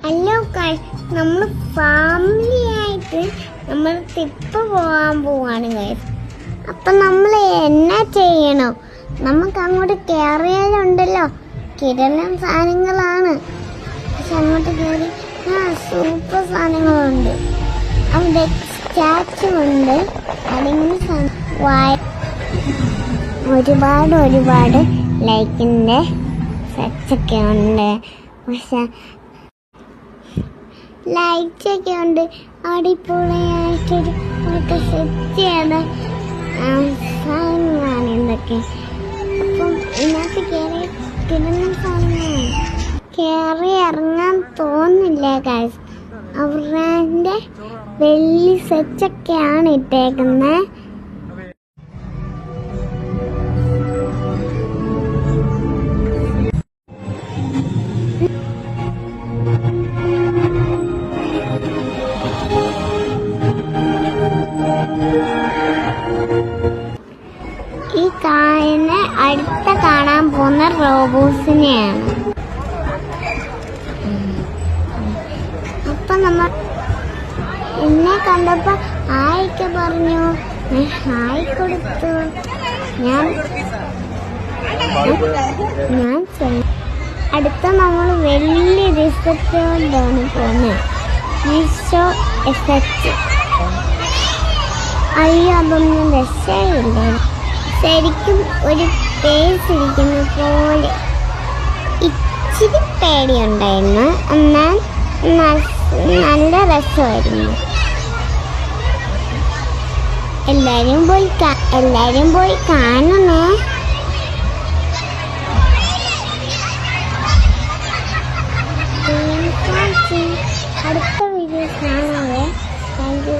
Hello guys, നമ്മൾ family ആയിട്ട് നമ്മൾ ട്രിപ്പ് പോകാൻ പോവാണ് ഗൈസ്. അപ്പം നമ്മൾ എന്നാ ചെയ്യണം? നമുക്ക് അങ്ങോട്ട് കയറിയാലുണ്ടല്ലോ കിടലൻ സാധനങ്ങളാണ്. പക്ഷെ അങ്ങോട്ട് കയറി സൂപ്പർ സാധനങ്ങളുണ്ട്. അവിടെ സ്റ്റാച്ചു ഉണ്ട്. അതിങ്ങനെ ഒരുപാട് ലൈക്കിൻ്റെ സെറ്റൊക്കെ ഉണ്ട്. പക്ഷെ ലൈറ്റൊക്കെ ഉണ്ട്. അടിപൊളിയായിട്ടൊരു സെറ്റ് ചെയ്ത സാധനങ്ങളാണ് ഇതൊക്കെ. അപ്പം ഇതിനകത്ത് കിടന്ന സാധനങ്ങളാണ്. കയറി ഇറങ്ങാൻ തോന്നില്ല ഗൈസ്. അവരുടെ വെള്ളി സെറ്റൊക്കെയാണ് ഇട്ടേക്കുന്നത്. ഈ കായനെ അടുത്ത കാണാൻ പോകുന്ന റോബോസിനെയാണ്. അപ്പൊ നമ്മൾ എന്നെ കണ്ടപ്പോ ഹായൊക്കെ പറഞ്ഞു. ഹായ് കൊടുത്തു. ഞാൻ അടുത്ത നമ്മൾ വലിയ റിസപ്റ്റോണ്ടാണ് പോകുന്നത്. മീഷോ എഫക്റ്റ്. അയ്യോ, അതൊന്നും രസമില്ല. ശരിക്കും ഒരു പേസിരിക്കുന്ന പോലെ ഇച്ചിരി പേടിയുണ്ടായിരുന്നു. എന്നാൽ നല്ല രസമായിരുന്നു. എല്ലാരും പോയി കാണണേ. അടുത്ത വീഡിയോ കാണാവേ. Thank you.